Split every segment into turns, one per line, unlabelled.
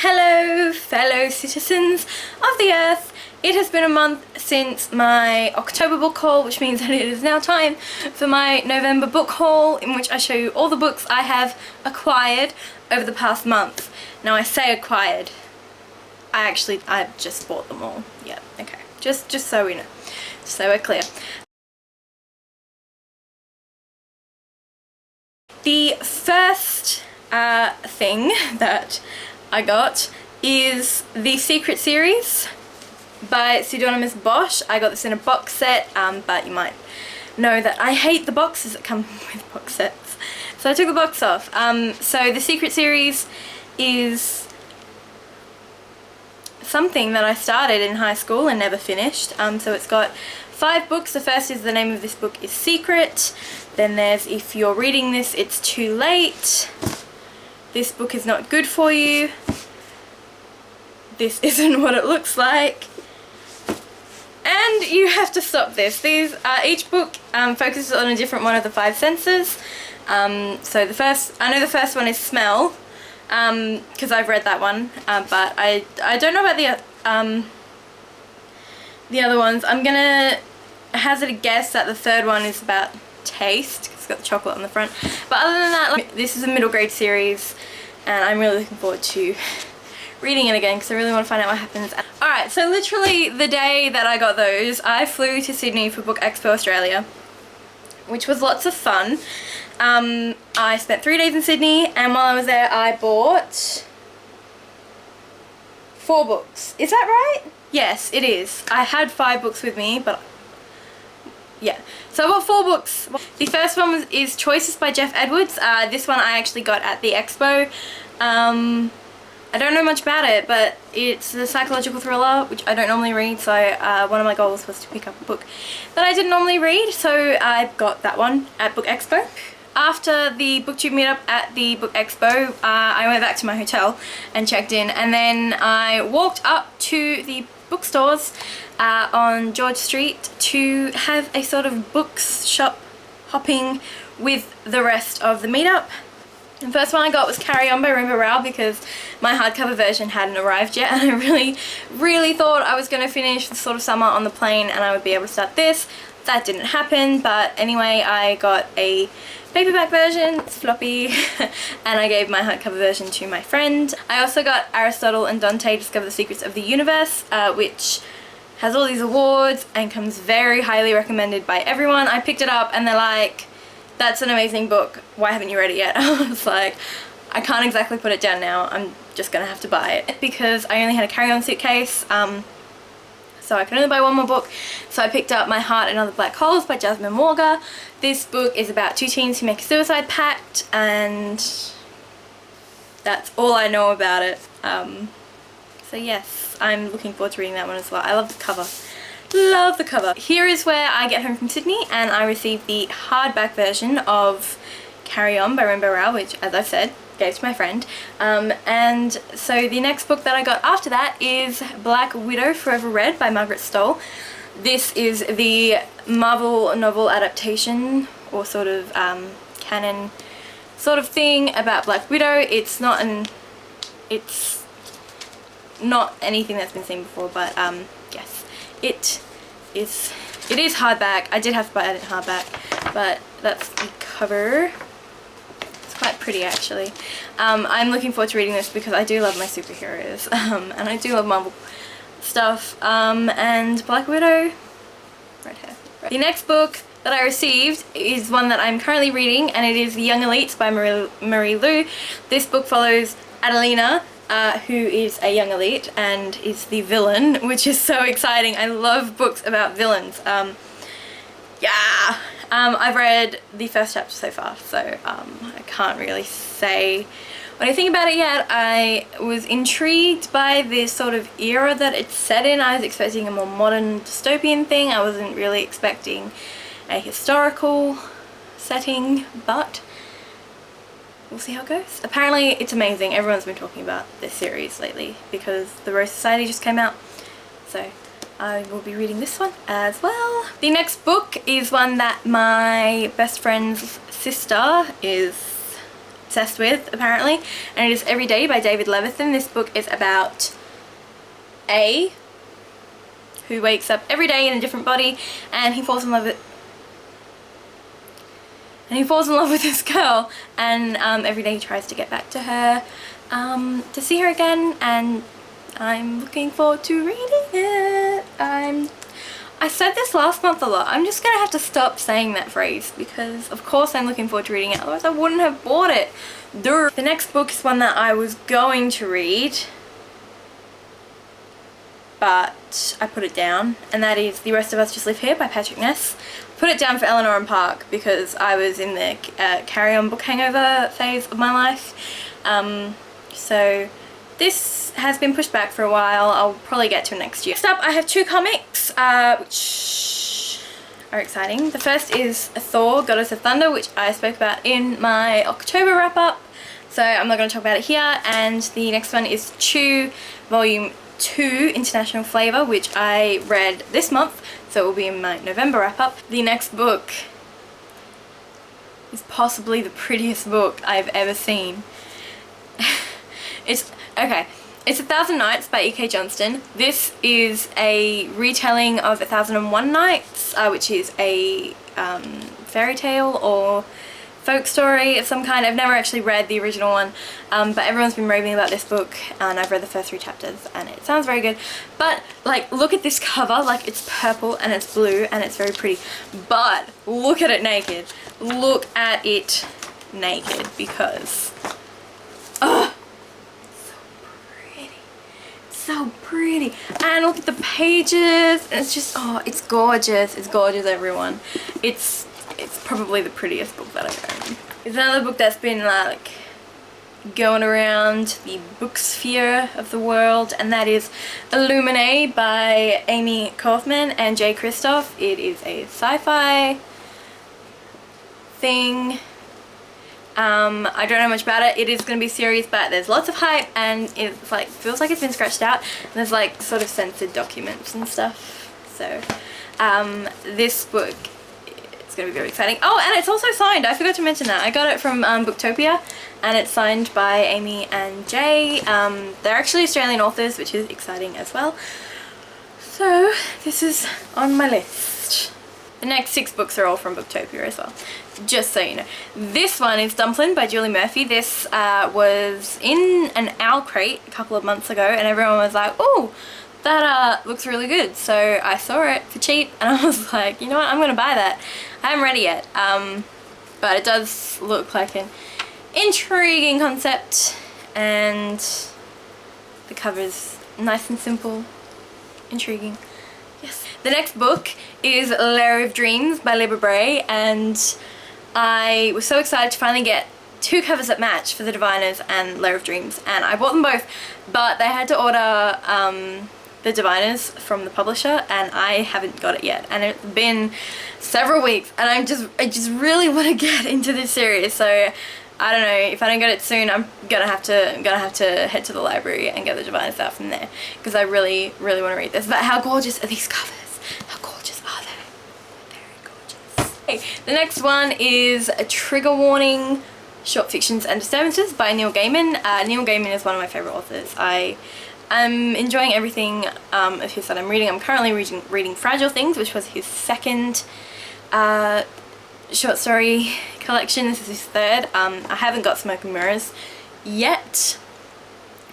Hello, fellow citizens of the earth. It has been a month since my October book haul, which means that it is now time for my November book haul, in which I show you all the books I have acquired over the past month. Now I say acquired, I just bought them all. Yeah, okay. Just so we know. So we're clear. The first thing that I got is the Secret series by Pseudonymous Bosch. I got this in a box set, but you might know that I hate the boxes that come with box sets. So I took the box off. So the Secret series is something that I started in high school and never finished. So it's got 5 books. The first is the name of this book is Secret. Then there's If You're Reading This, It's Too Late. This book is not good for you. This isn't what it looks like. And you have to stop this. Each book focuses on a different one of the 5 senses. So I know the first one is smell, because I've read that one, but I don't know about the other ones. I'm gonna hazard a guess that the third one is about taste, because it's got the chocolate on the front. But other than that, this is a middle grade series, and I'm really looking forward to reading it again because I really want to find out what happens. Alright, so literally the day that I got those, I flew to Sydney for Book Expo Australia, which was lots of fun. I spent 3 days in Sydney, and while I was there I bought 4 books. Is that right? Yes, it is. I had 5 books with me, but yeah. So I bought 4 books. The first one is Choices by Jeff Edwards. This one I actually got at the expo. I don't know much about it, but it's a psychological thriller, which I don't normally read, so one of my goals was to pick up a book that I didn't normally read, so I got that one at Book Expo. After the BookTube meetup at the Book Expo, I went back to my hotel and checked in, and then I walked up to the bookstores on George Street to have a sort of bookshop hopping with the rest of the meetup. The first one I got was Carry On by Rainbow Rowell, because my hardcover version hadn't arrived yet, and I really thought I was going to finish the sort of summer on the plane and I would be able to start this. That didn't happen, but anyway, I got a paperback version, it's floppy, and I gave my hardcover version to my friend. I also got Aristotle and Dante Discover the Secrets of the Universe, which has all these awards and comes very highly recommended by everyone. I picked it up and they're like, "That's an amazing book, why haven't you read it yet?" I was like, I can't exactly put it down now, I'm just gonna have to buy it. Because I only had a carry-on suitcase, so I could only buy 1 more book. So I picked up My Heart and Other Black Holes by Jasmine Morga. This book is about 2 teens who make a suicide pact, and that's all I know about it. So yes, I'm looking forward to reading that one as well. I love the cover. Love the cover. Here is where I get home from Sydney, and I received the hardback version of Carry On by Rainbow Rowell, which, as I've said, gave to my friend. And so the next book that I got after that is Black Widow Forever Read by Margaret Stohl. This is the Marvel novel adaptation, or sort of canon sort of thing about Black Widow. It's not anything that's been seen before, but yes. It is hardback. I did have to buy it in hardback, but that's the cover. It's quite pretty, actually. I'm looking forward to reading this because I do love my superheroes, and I do love Marvel stuff, and Black Widow, red hair. The next book that I received is one that I'm currently reading, and it is The Young Elites by Marie Lu. This book follows Adelina, who is a young elite and is the villain, which is so exciting. I love books about villains. Yeah! I've read the first chapter so far, so I can't really say what I think about it yet. I was intrigued by the sort of era that it's set in. I was expecting a more modern dystopian thing. I wasn't really expecting a historical setting, but we'll see how it goes. Apparently it's amazing. Everyone's been talking about this series lately because The Rose Society just came out, so I will be reading this one as well. The next book is one that my best friend's sister is obsessed with, apparently, and it is Every Day by David Levithan. This book is about A, who wakes up every day in a different body, and he falls in love with this girl, and every day he tries to get back to her, to see her again, and I'm looking forward to reading it. I said this last month a lot. I'm just gonna have to stop saying that phrase, because of course I'm looking forward to reading it, otherwise I wouldn't have bought it. Durr. The next book is one that I was going to read, but I put it down, and that is The Rest of Us Just Live Here by Patrick Ness. Put it down for Eleanor and Park because I was in the carry-on book hangover phase of my life. So this has been pushed back for a while. I'll probably get to it next year. Next up, I have 2 comics, which are exciting. The first is Thor, Goddess of Thunder, which I spoke about in my October wrap-up, so I'm not going to talk about it here. And the next one is Chew, Volume 2, International Flavor, which I read this month, so it will be in my November wrap-up. The next book is possibly the prettiest book I've ever seen. It's 1,000 Nights by E.K. Johnston. This is a retelling of 1001 Nights, which is a fairy tale or folk story of some kind. I've never actually read the original one, but everyone's been raving about this book, and I've read the first 3 chapters, and it sounds very good. But like, look at this cover. Like, it's purple and it's blue and it's very pretty, but look at it naked. Look at it naked, because so pretty, and look at the pages, and it's just, oh, it's gorgeous. It's gorgeous, everyone. It's probably the prettiest book that I've owned. It's another book that's been like going around the book sphere of the world, and that is Illuminae by Amy Kaufman and Jay Kristoff. It is a sci-fi thing. I don't know much about it. It is going to be a series, but there's lots of hype, and it's like, feels like it's been scratched out, and there's like sort of censored documents and stuff. So this book, it's going to be very exciting. Oh, and it's also signed. I forgot to mention that. I got it from Booktopia, and it's signed by Amy and Jay. They're actually Australian authors, which is exciting as well. So this is on my list. The next 6 books are all from Booktopia as well, just so you know. This one is Dumplin' by Julie Murphy. This was in an Owl Crate a couple of months ago, and everyone was like, oh, that looks really good. So I saw it for cheap, and I was like, you know what, I'm gonna buy that. I haven't read it yet, but it does look like an intriguing concept, and the cover's nice and simple, intriguing. Yes. The next book is Lair of Dreams by Libba Bray, and I was so excited to finally get 2 covers that match for The Diviners and Lair of Dreams, and I bought them both, but they had to order The Diviners from the publisher, and I haven't got it yet, and it's been several weeks, and I just really want to get into this series. So I don't know, if I don't get it soon, I'm gonna have to head to the library and get The Diviners out from there, because I really want to read this. But how gorgeous are these covers? How gorgeous are they? Very gorgeous. Okay, the next one is A Trigger Warning, Short Fictions and Disturbances by Neil Gaiman. Neil Gaiman is one of my favourite authors. I am enjoying everything of his that I'm reading. I'm currently reading Fragile Things, which was his second short story collection. This is his third. I haven't got Smoke and Mirrors yet,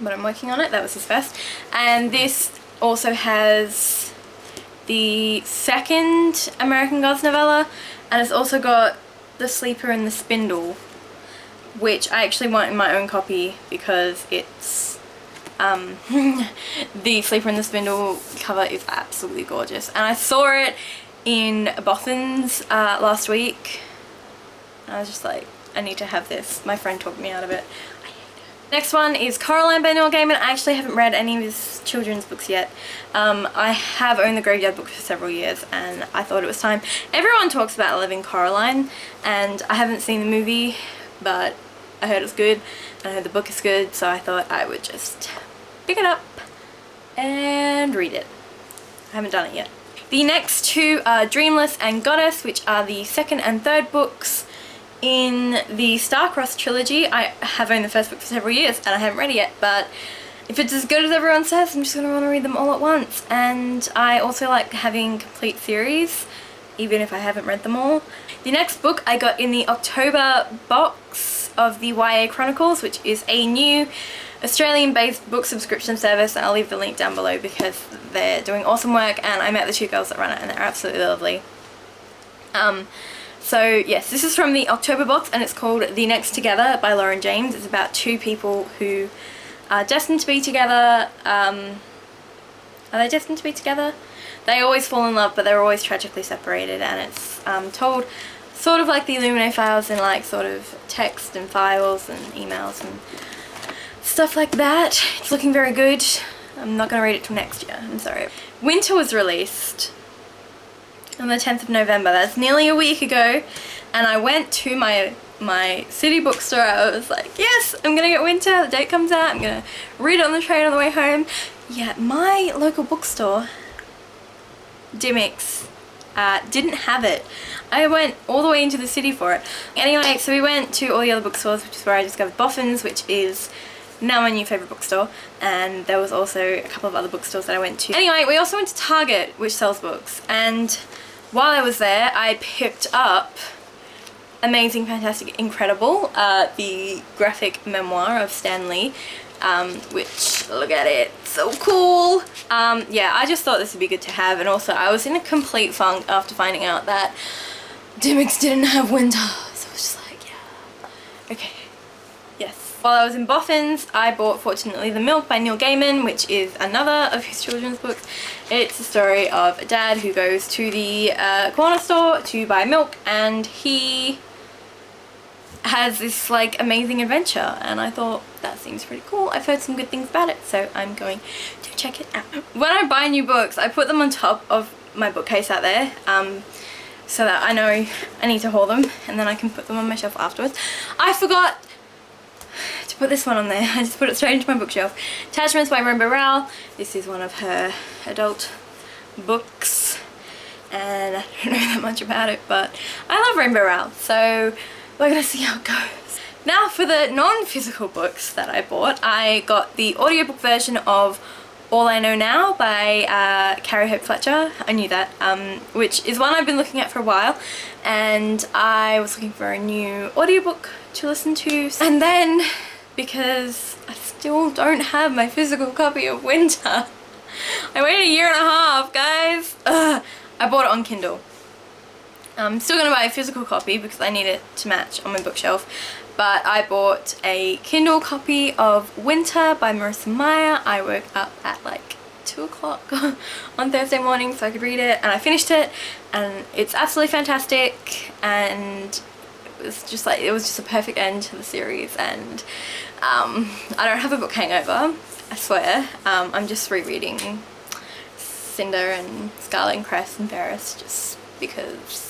but I'm working on it. That was his first. And this also has the second American Gods novella, and it's also got The Sleeper and the Spindle, which I actually want in my own copy because it's the Sleeper and the Spindle cover is absolutely gorgeous, and I saw it in Bothan's last week. I was just like, I need to have this. My friend talked me out of it. I hate it. Next one is Coraline by Neil Gaiman. I actually haven't read any of his children's books yet. I have owned the Graveyard book for several years, and I thought it was time. Everyone talks about Living Coraline, and I haven't seen the movie, but I heard it's good, and I heard the book is good, so I thought I would just pick it up and read it. I haven't done it yet. The next 2 are Dreamless and Goddess, which are the second and third books in the Starcross trilogy. I have owned the first book for several years and I haven't read it yet, but if it's as good as everyone says, I'm just going to want to read them all at once. And I also like having complete series, even if I haven't read them all. The next book I got in the October box of the YA Chronicles, which is a new Australian-based book subscription service, and I'll leave the link down below because they're doing awesome work and I met the two girls that run it and they're absolutely lovely. So yes, this is from the October box and it's called The Next Together by Lauren James. It's about two people who are destined to be together. Are they destined to be together? They always fall in love, but they're always tragically separated, and it's told sort of like the Illuminae files in like sort of text and files and emails and stuff like that. It's looking very good. I'm not going to read it till next year, I'm sorry. Winter was released on the 10th of November. That's nearly a week ago, and I went to my city bookstore. I was like, yes, I'm gonna get Winter, the date comes out, I'm gonna read it on the train on the way home. Yeah, my local bookstore, Dymocks, didn't have it. I went all the way into the city for it. Anyway, so we went to all the other bookstores, which is where I discovered Boffins, which is now my new favourite bookstore, and there was also a couple of other bookstores that I went to. Anyway, we also went to Target, which sells books, and while I was there I picked up Amazing, Fantastic, Incredible, the graphic memoir of Stan Lee, which, look at it, so cool. Yeah, I just thought this would be good to have, and also I was in a complete funk after finding out that Dymocks didn't have Winter, so I was just like, yeah, okay, yes. While I was in Boffins, I bought Fortunately the Milk by Neil Gaiman, which is another of his children's books. It's the story of a dad who goes to the corner store to buy milk, and he has this like amazing adventure, and I thought that seems pretty cool. I've heard some good things about it, so I'm going to check it out. When I buy new books, I put them on top of my bookcase out there, so that I know I need to haul them, and then I can put them on my shelf afterwards. I forgot to put this one on there. I just put it straight into my bookshelf. Attachments by Rainbow Rowell. This is one of her adult books, and I don't know that much about it, but I love Rainbow Rowell, so we're gonna see how it goes. Now for the non-physical books that I bought, I got the audiobook version of All I Know Now by Carrie Hope Fletcher. I knew that, which is one I've been looking at for a while, and I was looking for a new audiobook to listen to. And then, because I still don't have my physical copy of Winter, I waited a year and a half, guys. Ugh. I bought it on Kindle. I'm still going to buy a physical copy because I need it to match on my bookshelf, but I bought a Kindle copy of Winter by Marissa Meyer. I woke up at like 2 o'clock on Thursday morning so I could read it, and I finished it, and it's absolutely fantastic, and it was just a perfect end to the series, and I don't have a book hangover, I swear. I'm just rereading Cinder and Scarlet and Cress and Ferris just because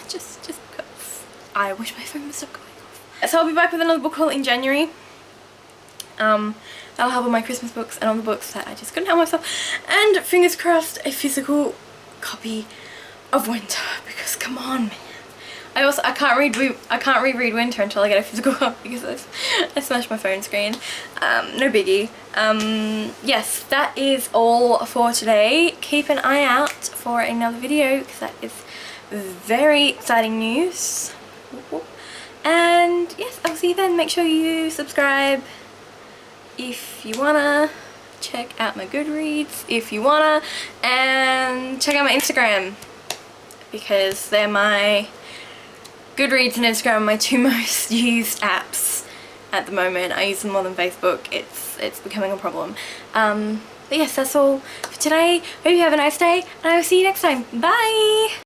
just because I wish my phone would stop going off. So I'll be back with another book haul in January. That'll have all my Christmas books and all the books that I just couldn't help myself, and fingers crossed a physical copy of Winter, because come on, man. I can't reread Winter until I get a physical copy because I smashed my phone screen. No biggie. Yes, that is all for today. Keep an eye out for another video because that is very exciting news. And yes, I'll see you then. Make sure you subscribe if you wanna, check out my Goodreads if you wanna, and check out my Instagram because they're my Goodreads and Instagram are my two most used apps at the moment. I use them more than Facebook. It's becoming a problem. But yes, that's all for today. Hope you have a nice day, and I will see you next time. Bye!